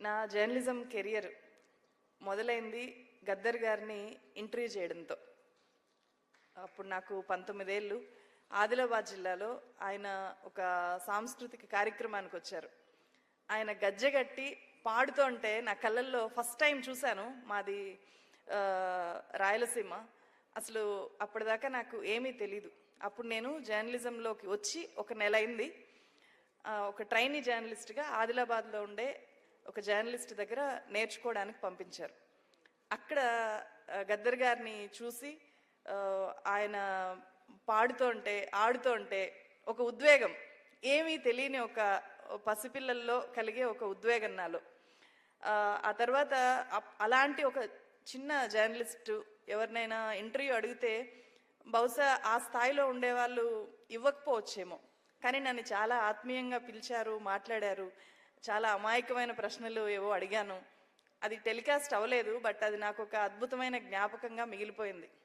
నా journalism career మొదలైంది గద్దర్ గారిని ఇంటర్వ్యూ చేయడంతో. అప్పుడు నాకు 19 ఏళ్ళు. ఆదిలాబాద్ జిల్లాలో ఆయన ఒక సాంస్కృతిక కార్యక్రమానికి వచ్చారు. ఆయన గజ్జెగట్టి పాడుతుంటే నా కళ్ళల్లో ఫస్ట్ టైం చూశాను. మాది రాయలసీమ. అసలు అప్పటిదాకా నాకు ఏమీ తెలీదు. అప్పుడు నేను జర్నలిజంలోకి వచ్చి ఒక నెల అయింది. ఒక ట్రైనీ జర్నలిస్ట్గా ఆదిలాబాద్లో ఉండే ఒక జర్నలిస్ట్ దగ్గర నేర్చుకోవడానికి పంపించారు. అక్కడ గద్దర్ గారిని చూసి ఆయన పాడుతుంటే ఆడుతుంటే ఒక ఉద్వేగం, ఏమీ తెలియని ఒక పసిపిల్లల్లో కలిగే ఒక ఉద్వేగం నాలో. ఆ తర్వాత అలాంటి ఒక చిన్న జర్నలిస్టు ఎవరినైనా ఇంటర్వ్యూ అడిగితే బహుశా ఆ స్థాయిలో ఉండేవాళ్ళు ఇవ్వకపోవచ్చేమో, కానీ నన్ను చాలా ఆత్మీయంగా పిలిచారు, మాట్లాడారు. చాలా అమాయకమైన ప్రశ్నలు ఏవో అడిగాను. అది టెలికాస్ట్ అవ్వలేదు, బట్ అది నాకు ఒక అద్భుతమైన జ్ఞాపకంగా మిగిలిపోయింది.